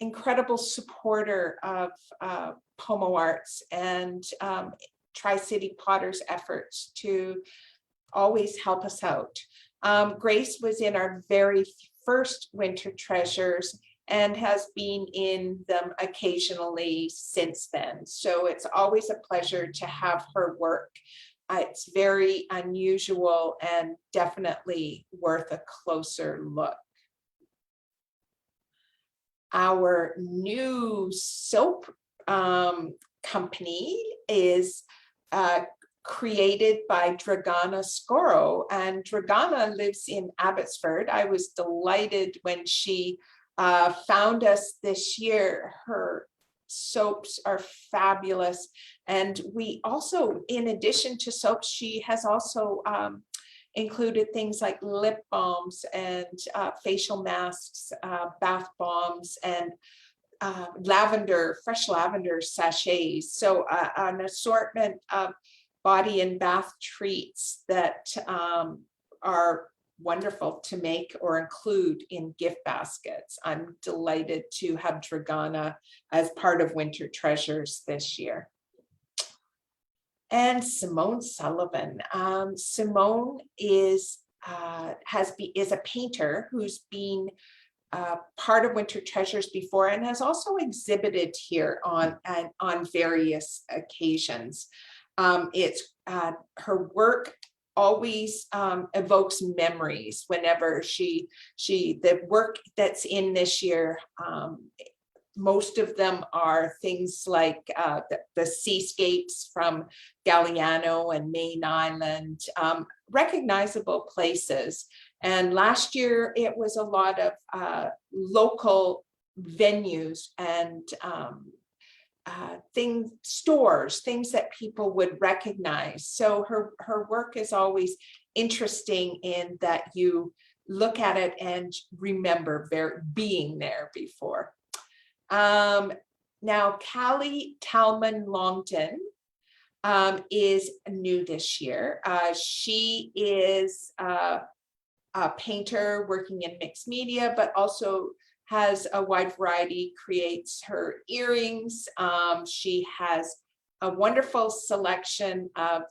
incredible supporter of Pomo Arts and Tri-City Potters' efforts to always help us out. Grace was in our very first Winter Treasures, and has been in them occasionally since then. So it's always a pleasure to have her work. It's very unusual and definitely worth a closer look. Our new soap company is created by Dragana Scoro, and Dragana lives in Abbotsford. I was delighted when she found us this year. Her soaps are fabulous, and we also, in addition to soaps, she has also included things like lip balms and facial masks, bath bombs, and lavender, fresh lavender sachets. So an assortment of body and bath treats that are wonderful to make or include in gift baskets. I'm delighted to have Dragana as part of Winter Treasures this year. And Simone Sullivan. Simone is a painter who's been part of Winter Treasures before and has also exhibited here on various occasions. Her work always evokes memories whenever the work that's in this year, most of them are things like the seascapes from Galliano and Main Island, recognizable places. And last year it was a lot of local venues and stores, things that people would recognize. So her work is always interesting in that you look at it and remember being there before. Now, Cali Talman Longton is new this year. She is a painter working in mixed media, but also has a wide variety, creates her earrings. She has a wonderful selection of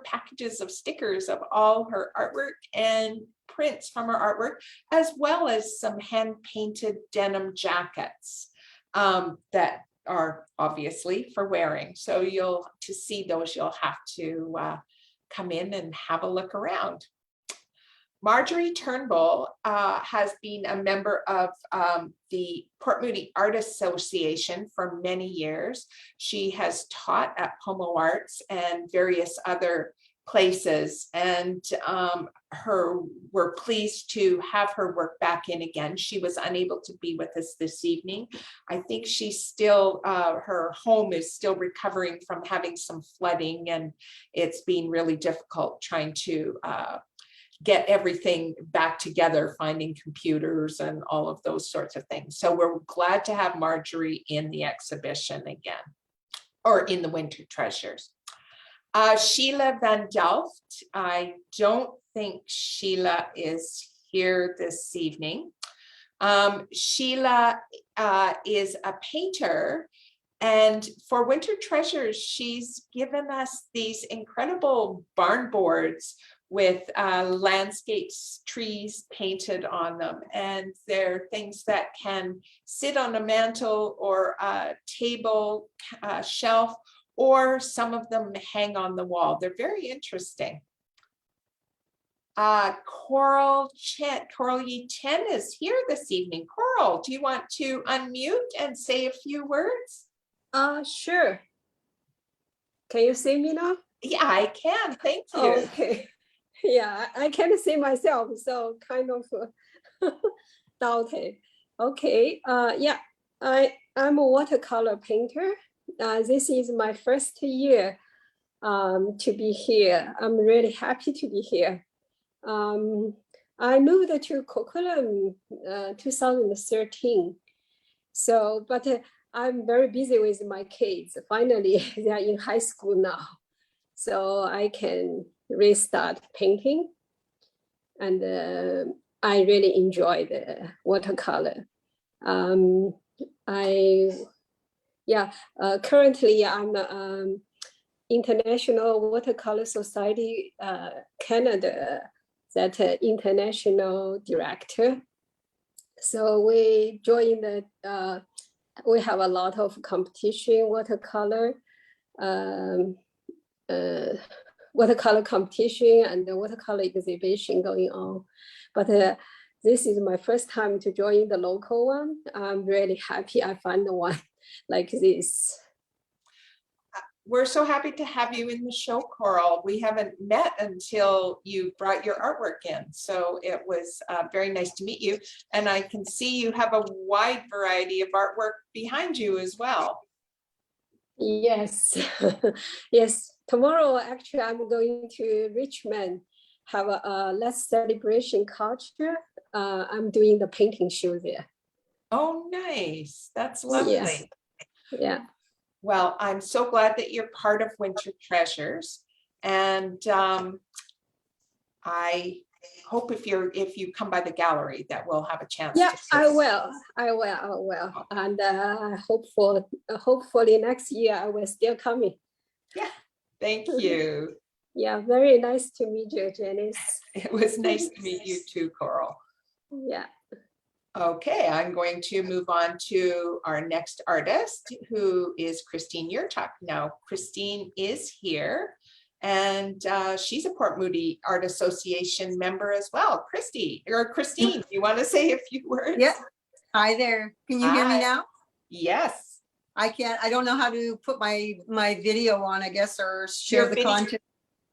packages of stickers of all her artwork and prints from her artwork, as well as some hand-painted denim jackets that are obviously for wearing. So to see those, you'll have to come in and have a look around. Marjorie Turnbull has been a member of the Port Moody Art Association for many years. She has taught at Pomo Arts and various other places, and we're pleased to have her work back in again. She was unable to be with us this evening. I think she's still, her home is still recovering from having some flooding, and it's been really difficult trying to get everything back together, finding computers and all of those sorts of things. So we're glad to have Marjorie in the exhibition again, or in the Winter Treasures. Sheila Van Delft. I don't think Sheila is here this evening. Sheila is a painter, and for Winter Treasures, she's given us these incredible barn boards with landscapes, trees painted on them. And they're things that can sit on a mantle or a table, shelf, or some of them hang on the wall. They're very interesting. Coral Yi Chen is here this evening. Coral, do you want to unmute and say a few words? Sure. Can you see me now? Yeah, I can. Thank you. Okay. Yeah, I can't see myself, so kind of doubted. Okay. Yeah, I'm a watercolor painter. This is my first year to be here. I'm really happy to be here. I moved to Coquitlam 2013. So, but I'm very busy with my kids. Finally, they are in high school now. So I can restart painting. And I really enjoy the watercolor. Currently I'm International Watercolor Society Canada, that international director. So we join we have a lot of competition, watercolor competition and the watercolor exhibition going on. But this is my first time to join the local one. I'm really happy I found one like this. We're so happy to have you in the show, Coral. We haven't met until you brought your artwork in. So it was very nice to meet you. And I can see you have a wide variety of artwork behind you as well. Yes, yes. Tomorrow, actually, I'm going to Richmond, have a Let's Celebration Culture. I'm doing the painting show there. Oh, nice. That's lovely. Yes. Yeah. Well, I'm so glad that you're part of Winter Treasures. And I hope if you come by the gallery that we'll have a chance. Yeah, to I will. And hopefully next year I will still coming. Yeah, thank you. Yeah, very nice to meet you, Janice. It was nice to meet you too, Coral. Yeah. Okay, I'm going to move on to our next artist, who is Christine Yurtuk. Now, Christine is here, and she's a Port Moody Art Association member as well. Christine, do you want to say a few words? Yeah. Hi there. Can you hear me now? Yes. I don't know how to put my video on, I guess, or share the content.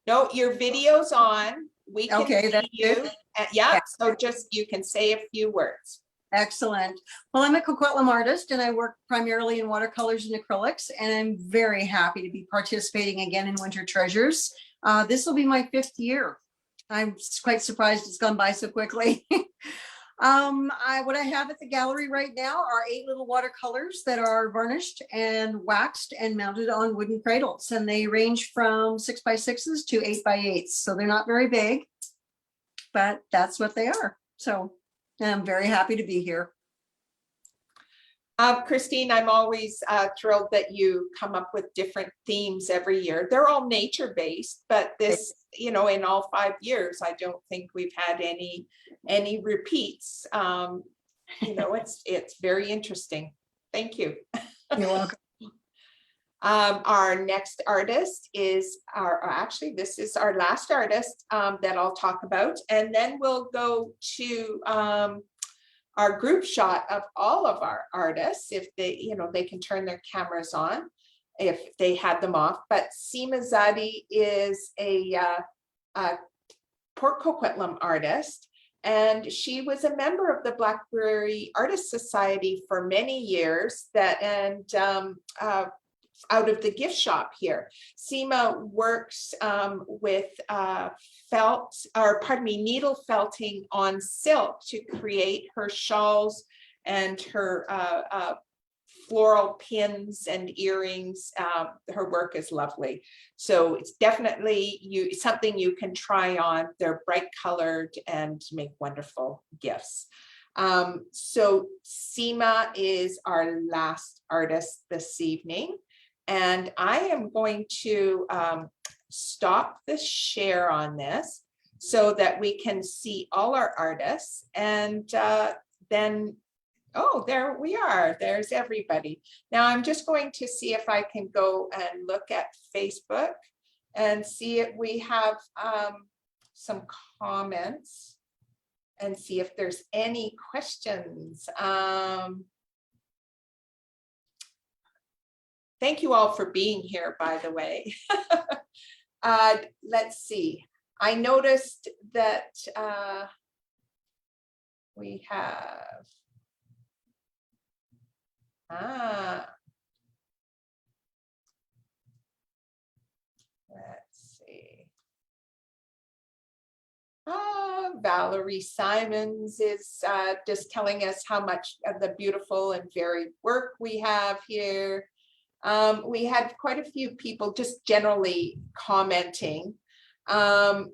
No, your video's on. We can see you. Yeah, so just you can say a few words. Excellent. Well, I'm a Coquitlam artist and I work primarily in watercolors and acrylics, and I'm very happy to be participating again in Winter Treasures. This will be my 5th year. I'm quite surprised it's gone by so quickly. What I have at the gallery right now are 8 little watercolors that are varnished and waxed and mounted on wooden cradles, and they range from 6x6s to 8x8s. So they're not very big, but that's what they are. So I'm very happy to be here. Christine, I'm always thrilled that you come up with different themes every year. They're all nature-based, but this, in all 5 years, I don't think we've had any repeats. It's very interesting. Thank you. You're welcome. Our next artist is this is our last artist that I'll talk about, and then we'll go to our group shot of all of our artists, if they can turn their cameras on, if they had them off. But Seema Zadi is a Port Coquitlam artist, and she was a member of the Blackberry Artist Society for many years. Out of the gift shop here. Seema works with needle felting on silk to create her shawls and her floral pins and earrings. Her work is lovely. So it's definitely something you can try on. They're bright colored and make wonderful gifts. So Seema is our last artist this evening. And I am going to stop the share on this so that we can see all our artists. And then, there we are. There's everybody. Now I'm just going to see if I can go and look at Facebook and see if we have some comments and see if there's any questions. Thank you all for being here, by the way. Let's see. I noticed that we have, let's see. Valerie Simons is just telling us how much of the beautiful and varied work we have here. We had quite a few people just generally commenting, but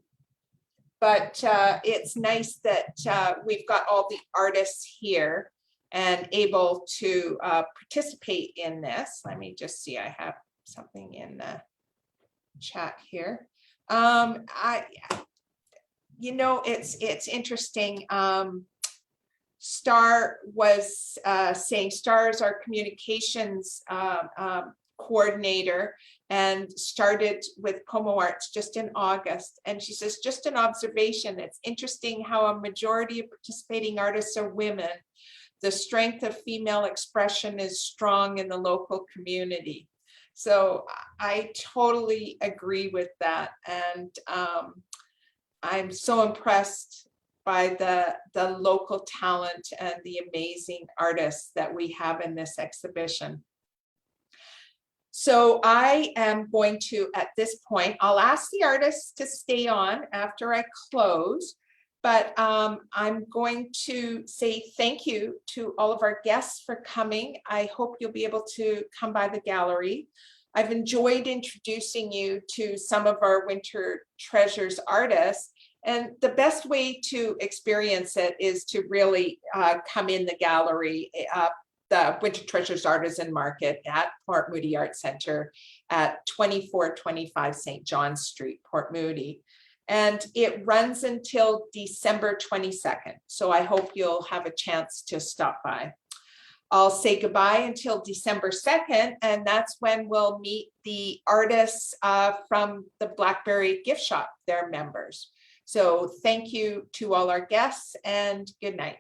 it's nice that we've got all the artists here and able to participate in this. Let me just see, I have something in the chat here. It's interesting. Star was saying, Star is our communications coordinator and started with Pomo Arts just in August. And she says, just an observation, it's interesting how a majority of participating artists are women. The strength of female expression is strong in the local community. So I totally agree with that. And I'm so impressed by the local talent and the amazing artists that we have in this exhibition. So I am going to, at this point, I'll ask the artists to stay on after I close, but I'm going to say thank you to all of our guests for coming. I hope you'll be able to come by the gallery. I've enjoyed introducing you to some of our Winter Treasures artists. And the best way to experience it is to really come in the gallery, the Winter Treasures Artisan Market at Port Moody Arts Center at 2425 St. John Street, Port Moody. And it runs until December 22nd. So I hope you'll have a chance to stop by. I'll say goodbye until December 2nd, and that's when we'll meet the artists from the Blackberry gift shop, their members. So thank you to all our guests and good night.